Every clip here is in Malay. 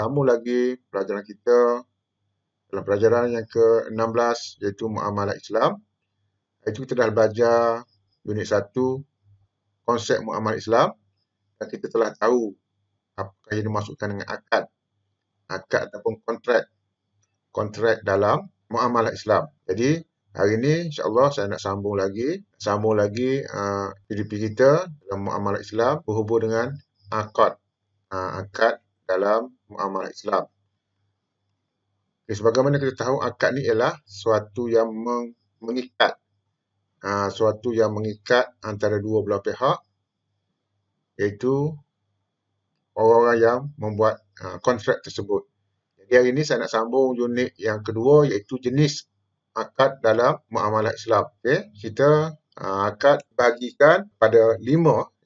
sambung lagi pelajaran kita dalam pelajaran yang ke-16 iaitu Muamalah Islam. Itu kita dah belajar unit 1 konsep Muamalah Islam dan kita telah tahu apakah yang dimaksudkan dengan akad ataupun kontrak dalam Muamalah Islam. Jadi hari ini insya-Allah saya nak sambung lagi PDP kita dalam Muamalah Islam berhubung dengan akad dalam Muamalah Islam. Okay, sebagaimana kita tahu akad ni ialah suatu yang mengikat antara dua belah pihak, iaitu orang-orang yang membuat kontrak tersebut. Jadi hari ini saya nak sambung unit yang kedua iaitu jenis akad dalam Muamalah Islam. Okay, kita akad bagikan pada 5,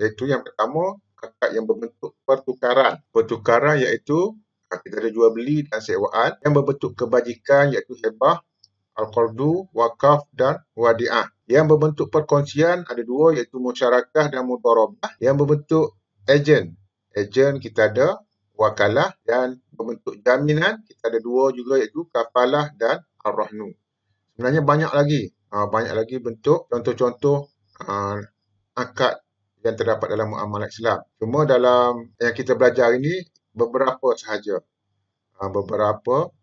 iaitu yang pertama akad yang berbentuk pertukaran. Pertukaran iaitu kita ada jual beli dan sewaan. Yang berbentuk kebajikan iaitu hibah, al-qardu, wakaf dan wadi'ah. Yang berbentuk perkongsian ada 2 iaitu musyarakah dan mudharabah. Yang berbentuk ejen kita ada wakalah, dan berbentuk jaminan kita ada 2 juga iaitu kafalah dan ar-rahnu. Sebenarnya banyak lagi bentuk contoh-contoh akad yang terdapat dalam Muamalah Islam. Cuma dalam yang kita belajar ini beberapa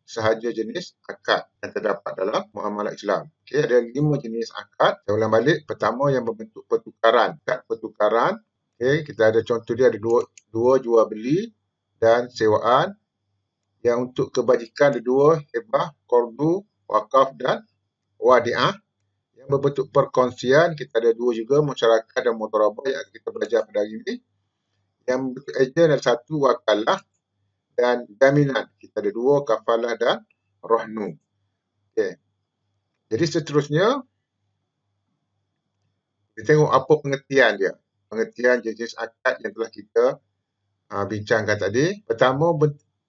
sahaja jenis akad yang terdapat dalam Muamalah Islam. Okey, ada 5 jenis akad. Saya ulang balik. Pertama yang berbentuk pertukaran. Akad pertukaran. Okey, kita ada contoh dia ada dua jual beli dan sewaan. Yang untuk kebajikan ada 2, hibah, qardu, wakaf dan wadi'ah. Yang berbentuk perkongsian kita ada 2 juga, masyarakat dan mudharabah yang kita belajar pada hari ini. Yang bentuk ejen ada 1, wakalah dan jaminan kita ada 2, kafalah dan rahnu. Okey. Jadi seterusnya kita tengok apa pengertian dia. Pengertian jenis akad yang telah kita bincangkan tadi. Pertama,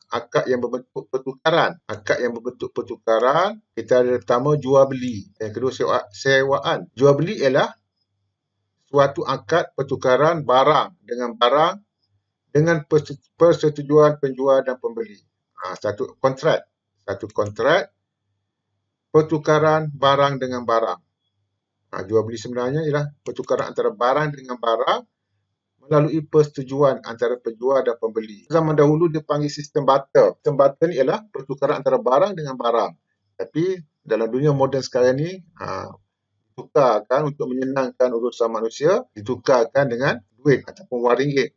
akad yang berbentuk pertukaran. Akad yang berbentuk pertukaran, kita ada pertama jual beli. Yang kedua sewaan. Jual beli ialah suatu akad pertukaran barang dengan persetujuan penjual dan pembeli. Satu kontrak pertukaran barang dengan barang. Jual beli sebenarnya ialah pertukaran antara barang dengan barang melalui persetujuan antara penjual dan pembeli. Zaman dahulu dipanggil sistem barter. Sistem barter ni ialah pertukaran antara barang dengan barang. Tapi dalam dunia moden sekarang ni, ditukarkan untuk menyenangkan urusan manusia, ditukarkan dengan duit ataupun wang ringgit.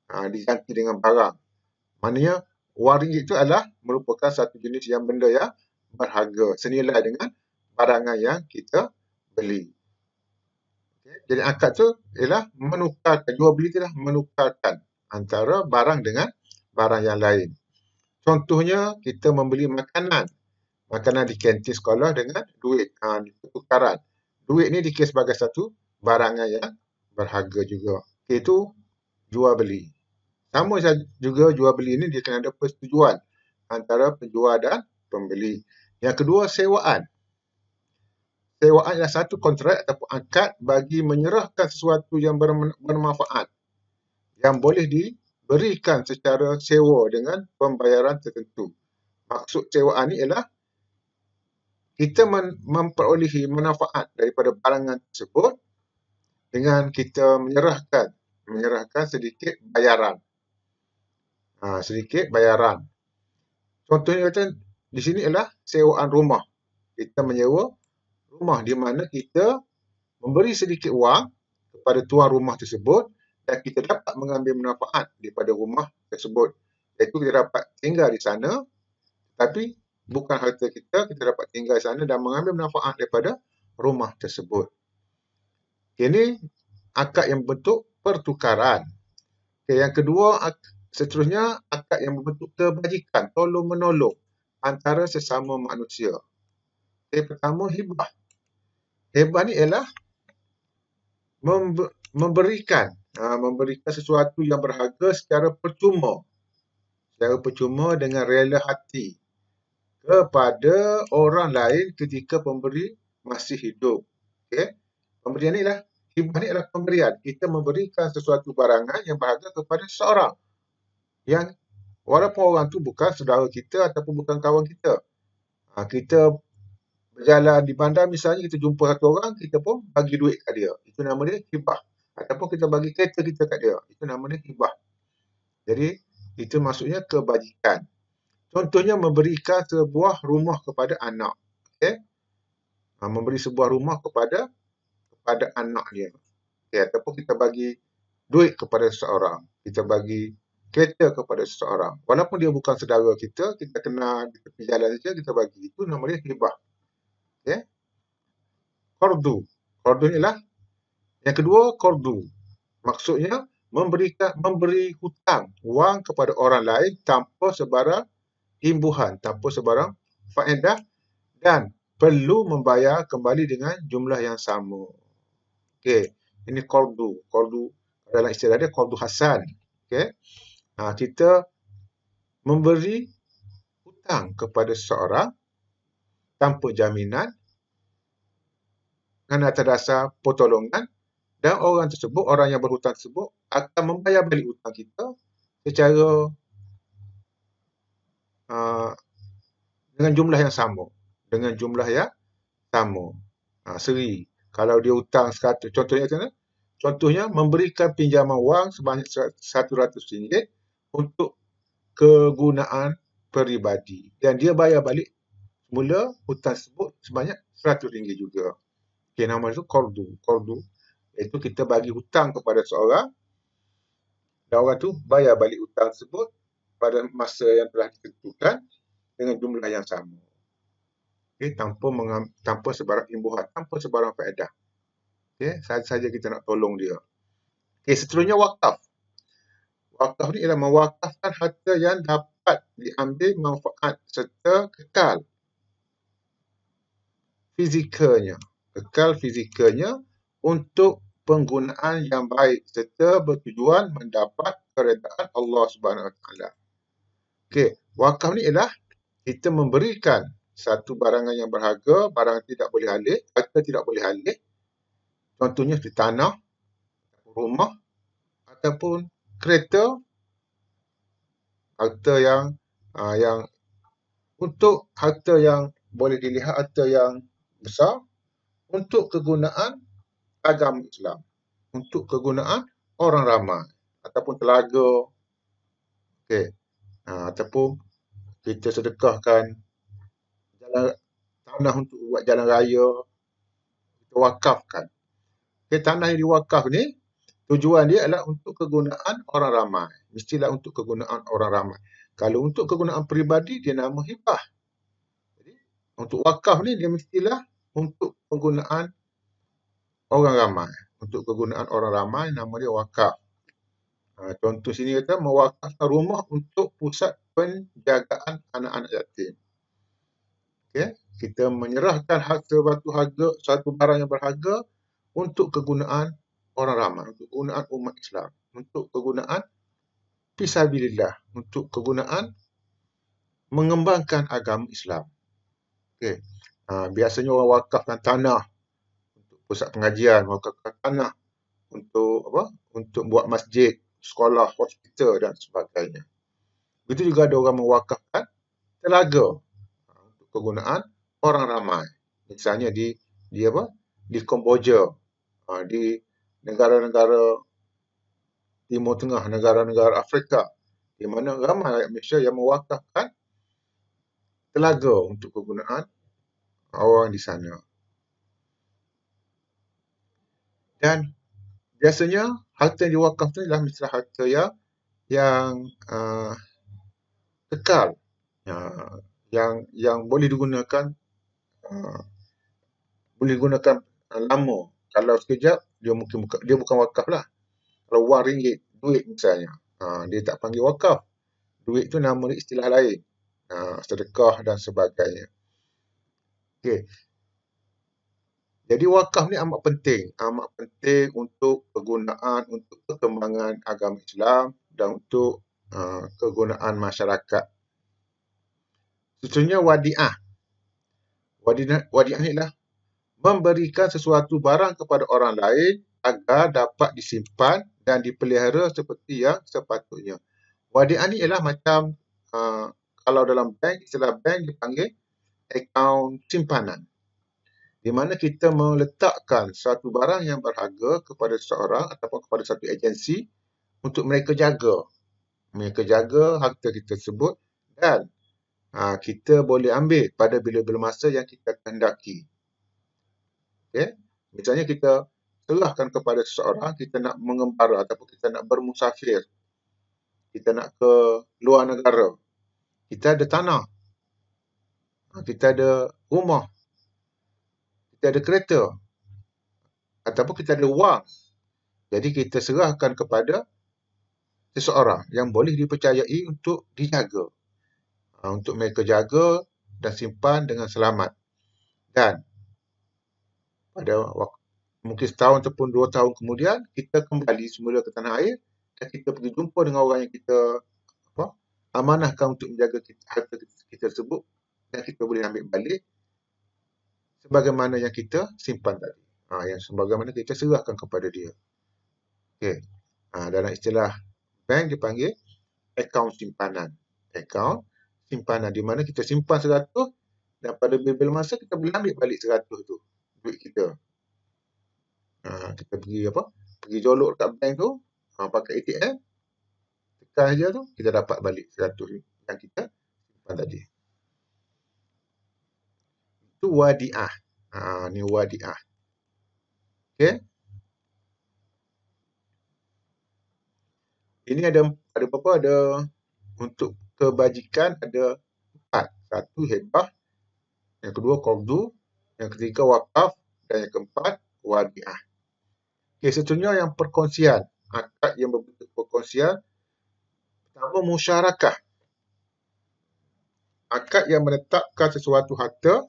Diganti dengan barang. Maknanya wang ringgit itu adalah merupakan satu jenis yang benda yang berharga senilai dengan barangan yang kita beli. Jadi akad tu ialah menukarkan, jual beli tu ialah menukarkan antara barang dengan barang yang lain. Contohnya kita membeli makanan di kantin sekolah dengan duit, pertukaran. Duit ni dikira sebagai satu barangan yang berharga juga. Itu jual beli. Sama juga jual beli ini dia kena ada persetujuan antara penjual dan pembeli. Yang kedua, sewaan. Sewaan adalah satu kontrak ataupun akad bagi menyerahkan sesuatu yang bermanfaat yang boleh diberikan secara sewa dengan pembayaran tertentu. Maksud sewaan ini ialah kita memperolehi manfaat daripada barangan tersebut dengan kita menyerahkan sedikit bayaran. Contohnya kata di sini ialah sewaan rumah. Kita menyewa rumah di mana kita memberi sedikit wang kepada tuan rumah tersebut dan kita dapat mengambil manfaat daripada rumah tersebut. Iaitu kita dapat tinggal di sana, tapi bukan harta kita dapat tinggal di sana dan mengambil manfaat daripada rumah tersebut. Ini akad yang berbentuk pertukaran. Yang kedua, seterusnya akad yang berbentuk kebajikan, tolong-menolong antara sesama manusia. Pertama, hibah. Hibah ni ialah memberikan sesuatu yang berharga secara percuma dengan rela hati kepada orang lain ketika pemberi masih hidup. Pemberian ni ialah hibah ni adalah pemberian. Kita memberikan sesuatu barangan yang berharga kepada seseorang yang Walaupun orang tu bukan saudara kita ataupun bukan kawan kita. Kita berjalan di bandar misalnya, kita jumpa satu orang, kita pun bagi duit kat dia. Itu nama dia hibah. Ataupun kita bagi kereta kita kat dia. Itu nama dia hibah. Jadi, itu maksudnya kebajikan. Contohnya memberikan sebuah rumah kepada anak. Okay? Memberi sebuah rumah kepada anak dia. Okay? Ataupun kita bagi duit kepada seseorang. Kita bagi kereta kepada seseorang. Walaupun dia bukan saudara kita kenal di tepi jalan saja, kita bagi. Itu nama dia hibah. Okay? Qardu. Qardu inilah yang kedua, qardu. Maksudnya memberi hutang wang kepada orang lain tanpa sebarang imbuhan, tanpa sebarang faedah dan perlu membayar kembali dengan jumlah yang sama. Okey, ini qardu. Qardu dalam istilah dia qardu hasan. Okey. Kita memberi hutang kepada seseorang tanpa jaminan dengan atas dasar pertolongan, dan orang tersebut, orang yang berhutang tersebut akan membayar balik hutang kita secara dengan jumlah yang sama. Dengan jumlah yang sama. Seri. Kalau dia hutang 100, contohnya macam mana? Contohnya memberikan pinjaman wang sebanyak RM100 untuk kegunaan peribadi. Dan dia bayar balik semula hutang tersebut sebanyak RM100 juga. Okay, nama itu qardu. Qardu iaitu kita bagi hutang kepada seorang dan orang tu bayar balik hutang tersebut pada masa yang telah ditentukan dengan jumlah yang sama. Okay, tanpa sebarang imbuhan, tanpa sebarang faedah. Okay, saja kita nak tolong dia. Okay, seterusnya wakaf. Wakaf ni ialah mewakafkan harta yang dapat diambil manfaat serta kekal fizikalnya. Kekal fizikalnya untuk penggunaan yang baik serta bertujuan mendapat keredaan Allah Subhanahu Wa Taala. Okey, wakaf ni ialah kita memberikan satu barangan yang berharga, barang tidak boleh alih, harta tidak boleh alih. Contohnya di tanah, rumah ataupun kereta, harta yang untuk harta yang boleh dilihat, harta yang besar untuk kegunaan agama Islam, untuk kegunaan orang ramai ataupun telaga, okey, ataupun kita sedekahkan tanah untuk buat jalan raya, kita wakafkan. Okay, tanah yang diwakaf ni tujuan dia adalah untuk kegunaan orang ramai. Mestilah untuk kegunaan orang ramai. Kalau untuk kegunaan peribadi, dia nama hibah. Jadi, untuk wakaf ni dia mestilah untuk kegunaan orang ramai. Untuk kegunaan orang ramai, nama dia wakaf. Contoh sini kata, mewakafkan rumah untuk pusat penjagaan anak-anak yatim. Okay? Kita menyerahkan satu barang yang berharga untuk kegunaan orang ramai, untuk kegunaan umat Islam, untuk kegunaan fisabilillah, untuk kegunaan mengembangkan agama Islam. Okay. Biasanya orang wakafkan tanah untuk pusat pengajian, wakafkan tanah untuk apa? Untuk buat masjid, sekolah, hospital dan sebagainya. Begitu juga ada orang mewakafkan telaga untuk kegunaan orang ramai. Misalnya di Kemboja, di negara-negara Timur Tengah, negara-negara Afrika, di mana ramai rakyat Malaysia yang mewakafkan telaga untuk kegunaan orang di sana. Dan biasanya harta yang diwakafkan adalah misalnya harta yang kekal, yang boleh digunakan lama. Kalau sekejap dia bukan wakaf lah. Kalau wang ringgit, duit misalnya, dia tak panggil wakaf. Duit tu nama dia istilah lain, sedekah dan sebagainya. Okey. Jadi wakaf ni amat penting untuk kegunaan, untuk perkembangan agama Islam dan untuk kegunaan masyarakat. Seterusnya wadi'ah. Wadi'ah ni adalah memberikan sesuatu barang kepada orang lain agar dapat disimpan dan dipelihara seperti yang sepatutnya. Wadiah ni ialah macam kalau dalam bank, istilah bank dipanggil akaun simpanan, di mana kita meletakkan satu barang yang berharga kepada seseorang ataupun kepada satu agensi untuk mereka jaga. Mereka jaga harta kita tersebut dan kita boleh ambil pada bila-bila masa yang kita kehendaki. Okay? Misalnya kita serahkan kepada seseorang, kita nak mengembara ataupun kita nak bermusafir, kita nak ke luar negara, kita ada tanah, kita ada rumah, kita ada kereta, ataupun kita ada wang. Jadi kita serahkan kepada seseorang yang boleh dipercayai untuk dijaga. Untuk mereka jaga dan simpan dengan selamat. Dan pada waktu, mungkin setahun ataupun 2 tahun kemudian, kita kembali semula ke tanah air dan kita pergi jumpa dengan orang yang kita amanahkan untuk menjaga harta kita tersebut dan kita boleh ambil balik sebagaimana yang kita simpan tadi. Yang sebagaimana kita serahkan kepada dia. Okey. Dalam istilah bank dipanggil akaun simpanan. Akaun simpanan di mana kita simpan 100 dan pada bila masa kita boleh ambil balik 100 tu duit kita. Kita pergi jolok dekat bank tu, pakai ATM, tekan saja tu, kita dapat balik 100 yang kita simpan tadi. Itu wadiah. Ni wadiah. Okey. Ini ada berapa? Ada untuk kebajikan ada 4. Satu, hibah. Yang kedua, qardu. Yang ketiga, wakaf. Dan yang keempat, wadiah. Okey, seterusnya yang perkongsian. Akad yang berbentuk perkongsian. Pertama, musyarakah. Akad yang menetapkan sesuatu harta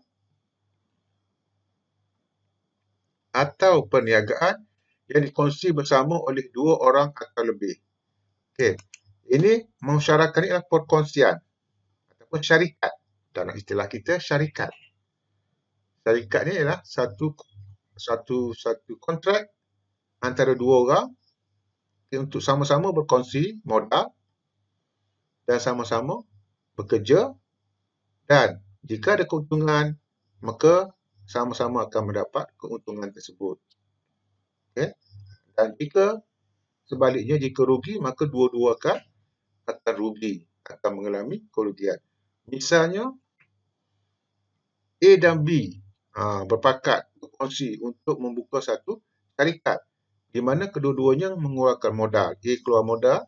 atau perniagaan yang dikongsi bersama oleh 2 orang atau lebih. Okey, ini musyarakah ni adalah perkongsian ataupun syarikat. Dalam istilah kita, syarikat. Syarikat ni adalah satu kontrak antara 2 orang untuk sama-sama berkongsi modal dan sama-sama bekerja, dan jika ada keuntungan maka sama-sama akan mendapat keuntungan tersebut. Okay? Dan jika sebaliknya, jika rugi, maka dua-dua akan rugi, akan mengalami kerugian. Misalnya, A dan B berpakat, berkongsi untuk membuka satu syarikat di mana kedua-duanya mengeluarkan modal. A keluar modal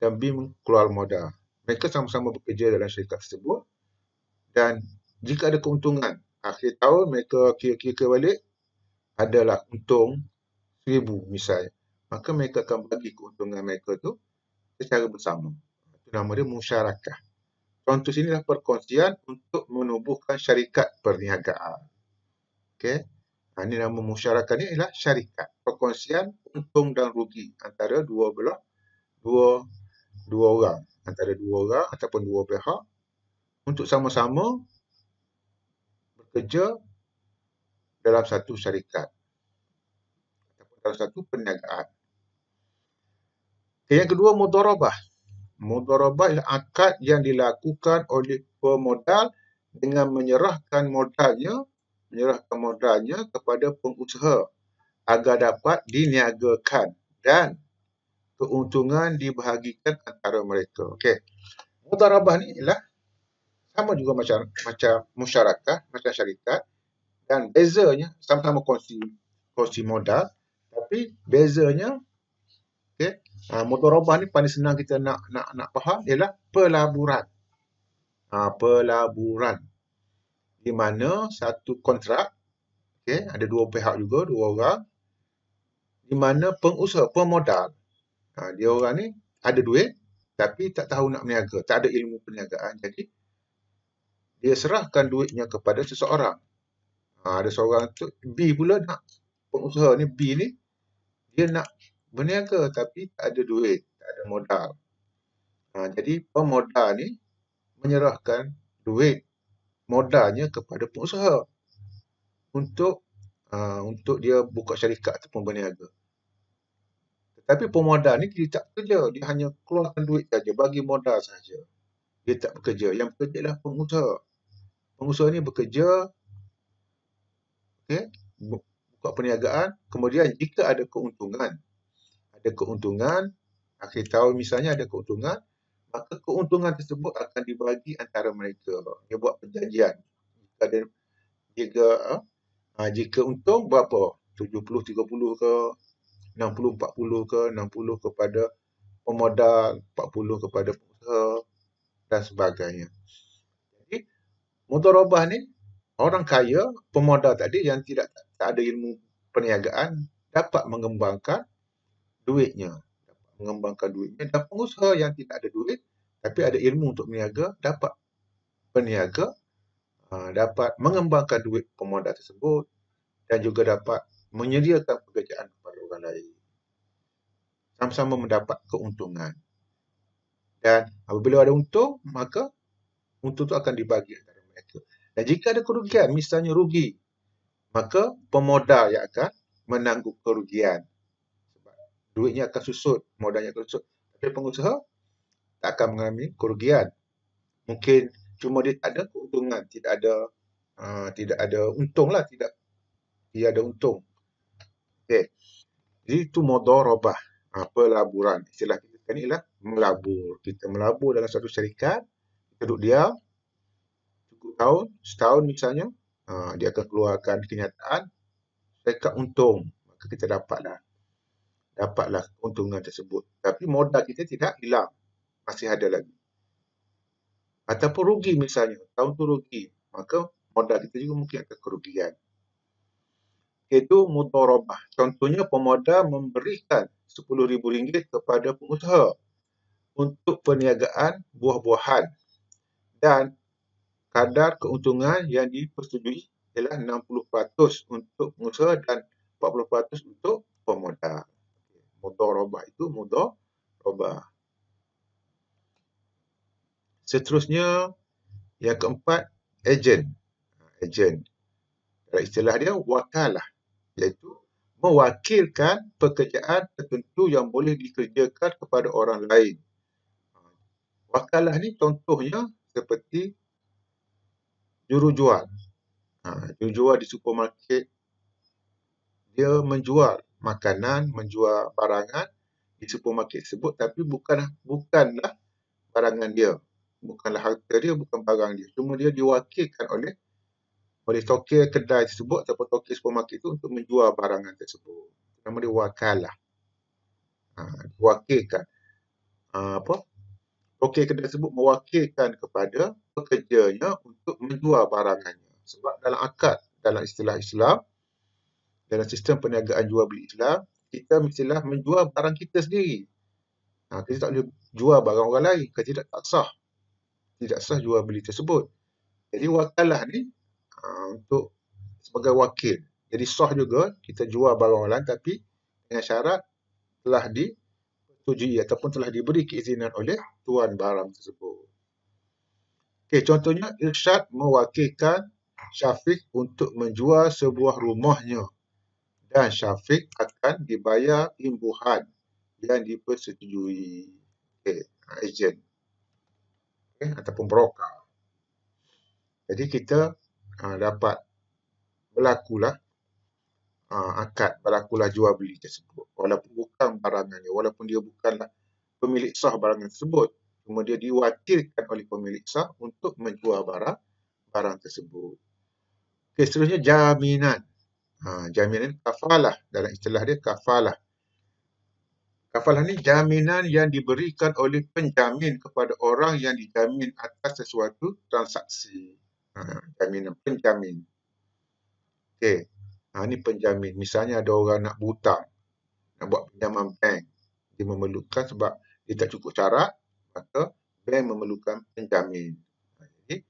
dan B keluar modal. Mereka sama-sama bekerja dalam syarikat tersebut dan jika ada keuntungan, akhir tahun mereka kira-kira balik adalah untung 1,000 misalnya. Maka mereka akan bagi keuntungan mereka tu secara bersama. Itu nama dia musyarakah. Contoh sini adalah perkongsian untuk menubuhkan syarikat perniagaan. Okey. Ini nama musyarakah ni ialah syarikat. Perkongsian untung dan rugi antara dua orang. Antara 2 orang ataupun 2 pihak untuk sama-sama bekerja dalam satu syarikat ataupun dalam satu perniagaan. Yang kedua, mudharabah. Mudharabah ialah akad yang dilakukan oleh pemodal dengan menyerahkan modalnya kepada pengusaha agar dapat diniagakan dan keuntungan dibahagikan antara mereka. Okey. Mudharabah ni ialah sama juga macam musyarakah, macam syarikat, dan bezanya sama-sama kongsi modal, tapi bezanya mudharabah ni paling senang kita nak faham ialah pelaburan. Pelaburan di mana satu kontrak, ada 2 pihak juga, 2 orang, di mana pengusaha, pemodal, dia orang ni ada duit tapi tak tahu nak berniaga, tak ada ilmu perniagaan, jadi dia serahkan duitnya kepada seseorang. Ada seorang tu, B pula nak, pengusaha ni B ni dia nak berniaga tapi tak ada duit, tak ada modal. Jadi pemodal ni menyerahkan duit modalnya kepada pengusaha untuk dia buka syarikat ataupun berniaga. Tapi pemodal ni dia tak bekerja, dia hanya keluarkan duit saja, bagi modal saja. Dia tak bekerja. Yang bekerja adalah pengusaha. Pengusaha ni bekerja, okey, buka perniagaan, kemudian jika ada keuntungan, akhir tahun misalnya ada keuntungan, maka keuntungan tersebut akan dibagi antara mereka. Dia buat perjanjian. Jika jika untung berapa? 70-30 ke, 60-40 ke, 60 kepada pemodal, 40 kepada pengusaha dan sebagainya. Jadi, mudharabah ni orang kaya, pemodal tadi yang tak ada ilmu perniagaan dapat mengembangkan duitnya. Dan pengusaha yang tidak ada duit tapi ada ilmu untuk berniaga dapat berniaga, dapat mengembangkan duit pemodal tersebut dan juga dapat menyediakan pekerjaan kepada orang lain. Sama-sama mendapat keuntungan. Dan apabila ada untung, maka untung itu akan dibagi antara mereka. Dan jika ada kerugian, misalnya rugi, maka pemodal yang akan menanggung kerugian. Sebab duitnya akan susut, modalnya akan susut. Tapi pengusaha tak akan mengalami kerugian. Mungkin cuma dia tak ada keuntungan, tidak ada untung lah, tidak ada untung. Okey. Jadi itu mudharabah, pelaburan. Istilah kita sekarang ni ialah melabur. Kita melabur dalam satu syarikat, kita duduk diam cukup tahun, setahun misalnya, dia akan keluarkan kenyataan syarikat untung, maka kita dapatlah keuntungan tersebut. Tapi modal kita tidak hilang, masih ada lagi. Ataupun rugi misalnya, tahun tu rugi, maka modal kita juga mungkin akan kerugian. Itu mudharabah. Contohnya pemodal memberikan RM10,000 kepada pengusaha untuk perniagaan buah-buahan dan kadar keuntungan yang dipersetujui ialah 60% untuk pengusaha dan 40% untuk pemodal. Mudharabah itu mudharabah. Seterusnya, yang keempat, ejen. Ejen. Dalam istilah dia, wakalah. Iaitu mewakilkan pekerjaan tertentu yang boleh dikerjakan kepada orang lain. Wakalah ni contohnya seperti jurujual. Jurujual di supermarket, dia menjual makanan, menjual barangan di supermarket tersebut, tapi bukanlah barangan dia. Bukanlah harta dia, bukan barang dia. Cuma dia diwakilkan oleh tokil kedai tersebut ataupun tokil supermarket itu untuk menjual barangan tersebut. Nama dia wakalah. Diwakilkan. Tokil kedai tersebut mewakilkan kepada pekerjanya untuk menjual barangannya. Sebab dalam akad, dalam istilah Islam, dalam sistem perniagaan jual beli Islam, kita mestilah menjual barang kita sendiri. Kita tak boleh jual barang orang lain. Kalau tidak, tak sah. Tidak sah jual beli tersebut. Jadi wakalah ni untuk sebagai wakil. Jadi sah juga kita jual barang orang lain tapi dengan syarat telah disetujui ataupun telah diberi keizinan oleh tuan barang tersebut. Okey, contohnya Irsyad mewakilkan Syafiq untuk menjual sebuah rumahnya dan Syafiq akan dibayar imbuhan yang dipersetujui. Okey, ejen. Okey, ataupun broker. Jadi kita dapat berlakulah jual beli tersebut walaupun bukan barangannya, walaupun dia bukanlah pemilik sah barangan tersebut, cuma dia diwakilkan oleh pemilik sah untuk menjual barang tersebut. Okey, seterusnya jaminan. Jaminan kafalah, dalam istilah dia kafalah. Kafalah ni jaminan yang diberikan oleh penjamin kepada orang yang dijamin atas sesuatu transaksi. Jaminan penjamin. Okey. Ini penjamin. Misalnya ada orang nak berhutang, nak buat pinjaman bank. Dia memerlukan sebab dia tak cukup syarat, maka bank memerlukan penjamin. Jadi,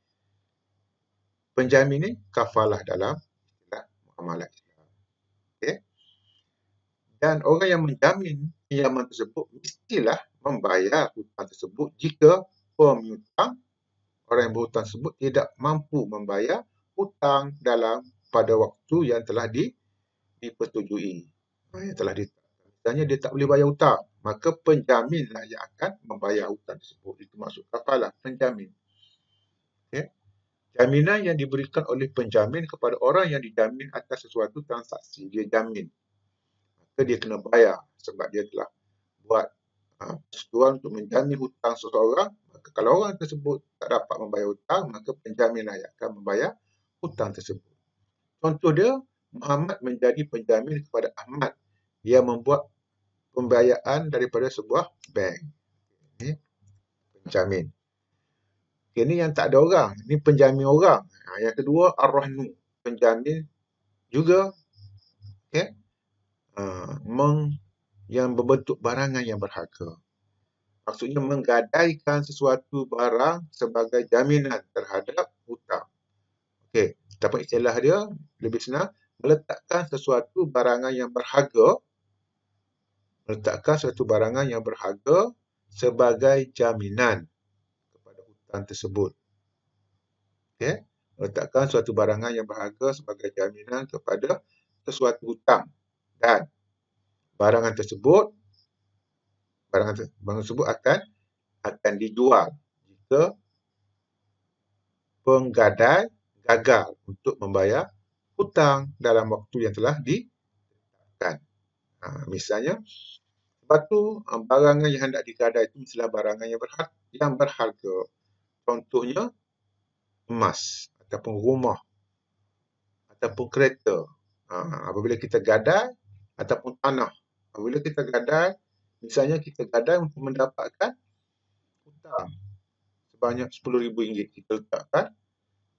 penjamin ni kafalah dalam istilah muamalah Islam. Okey. Dan orang yang menjamin pinjaman tersebut mestilah membayar hutang tersebut jika pemihutang, orang yang berhutang tersebut tidak mampu membayar hutang pada waktu yang telah dipersetujui, yang telah ditetapkan. Maksudnya dia tak boleh bayar hutang. Maka penjaminlah yang akan membayar hutang tersebut. Itu maksud kafalah, penjamin. Okay. Jaminan yang diberikan oleh penjamin kepada orang yang dijamin atas sesuatu transaksi. Dia jamin. Maka dia kena bayar sebab dia telah buat persetujuan untuk menjamin hutang seseorang. Maka kalau orang tersebut tak dapat membayar hutang, maka penjaminlah yang akan membayar hutang tersebut. Contoh dia, Muhammad menjadi penjamin kepada Ahmad yang membuat pembiayaan daripada sebuah bank. Ini penjamin. Okay, ini yang tak ada orang. Ini penjamin orang. Yang kedua, ar-rahnu. Penjamin juga okay, yang berbentuk barangan yang berharga. Maksudnya menggadaikan sesuatu barang sebagai jaminan terhadap hutang. Okey, dapat istilah dia lebih senang, meletakkan sesuatu barangan yang berharga sebagai jaminan kepada hutang tersebut. Okey, meletakkan suatu barangan yang berharga sebagai jaminan kepada sesuatu hutang dan barangan tersebut akan dijual jika penggadai gagal untuk membayar hutang dalam waktu yang telah ditetapkan. Misalnya, sebab barangan yang hendak digadai itu mestilah barangan yang berharga. Contohnya, emas ataupun rumah ataupun kereta. Apabila kita gadai ataupun tanah. Apabila kita gadai, misalnya kita gadai untuk mendapatkan hutang sebanyak RM10,000. Kita letakkan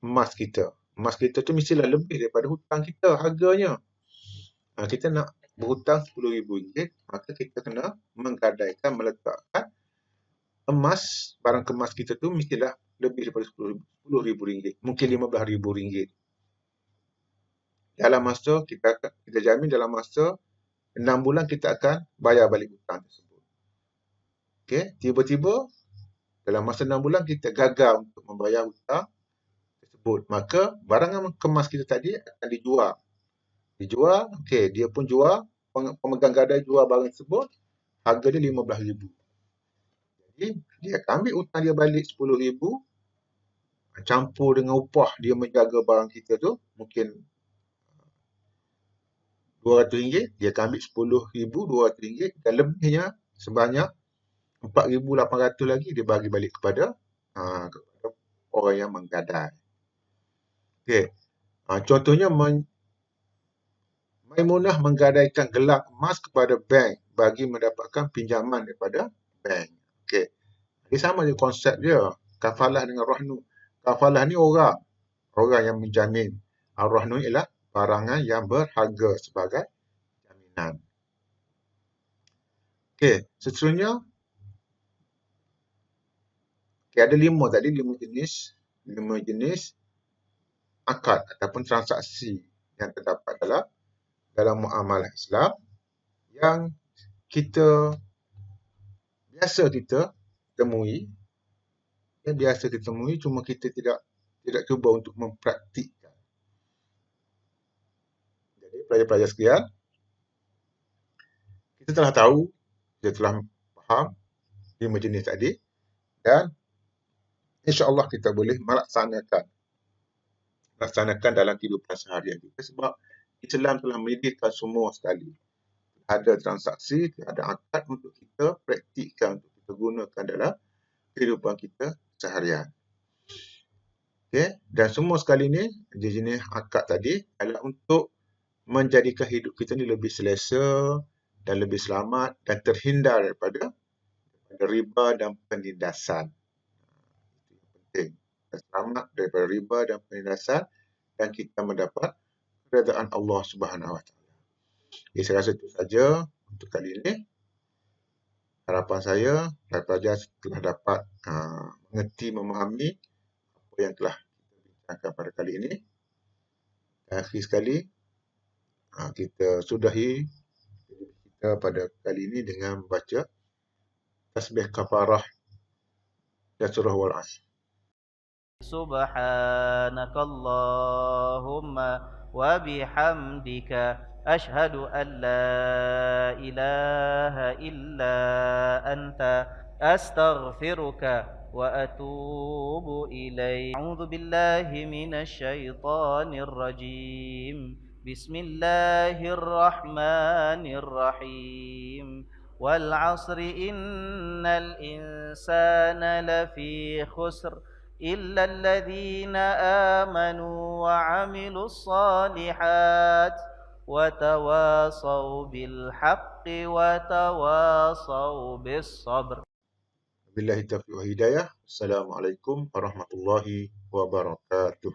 emas kita. Emas kita tu mestilah lebih daripada hutang kita harganya. Kita nak berhutang RM10,000, maka kita kena menggadaikan, meletakkan emas, barang kemas kita tu mestilah lebih daripada RM10,000. Mungkin RM15,000. Dalam masa kita jamin dalam masa 6 bulan kita akan bayar balik hutang tersebut. Okey, tiba-tiba dalam masa 6 bulan kita gagal untuk membayar hutang tersebut, maka barang kemas kita tadi akan dijual. Okey, dia pun jual, pemegang gadai jual barang tersebut, harga dia RM15,000. Jadi dia akan ambil hutang dia balik RM10,000, campur dengan upah dia menjaga barang kita tu mungkin RM200, dia akan ambil RM10,200 dan lebihnya sebanyak RM4,800 lagi dia bagi balik kepada orang yang menggadai. Okey. Contohnya Maimunah menggadaikan gelang emas kepada bank bagi mendapatkan pinjaman daripada bank. Okey. Ini sama je konsep dia. Kafalah dengan rahnu. Kafalah ni orang yang menjamin. Ar-rahnu ialah barangan yang berharga sebagai jaminan. Okey, seterusnya ada 5 jenis akad ataupun transaksi yang terdapat dalam muamalah Islam yang biasa kita temui, cuma kita tidak cuba untuk mempraktikkan. Jadi pelajar-pelajar sekalian, kita telah tahu, kita telah faham 5 jenis tadi dan insya-Allah kita boleh melaksanakan dalam kehidupan seharian kita sebab Islam telah menyediakan semua sekali. Ada transaksi, ada akad untuk kita praktikkan, untuk kita gunakan dalam kehidupan kita seharian. Okay? Dan semua sekali ni, jenis akad tadi adalah untuk menjadikan hidup kita ni lebih selesa dan lebih selamat dan terhindar daripada riba dan penindasan. Itu yang penting. Selamat daripada riba dan penindasan dan kita mendapat keredaan Allah Subhanahu Wa Taala. Jadi saya rasa itu saja untuk kali ini. Harapan saya pelajar telah dapat mengerti, memahami apa yang telah kita bincangkan pada kali ini. Dan akhir sekali kita sudahi kita pada kali ini dengan membaca tasbih kafarah dan surah Wal-Asr. Subhanakallahumma wa bihamdika أشهد أن لا إله إلا أنت أستغفرك وأتوب إليك. أعوذ بالله من الشيطان الرجيم. بسم الله الرحمن الرحيم. والعصر إن الإنسان لفي خسر إلا الذين آمنوا وعملوا الصالحات وتواصوا بالحق وتواصوا بالصبر. Billahi taufiq wa hidayah. Assalamualaikum warahmatullahi wabarakatuh.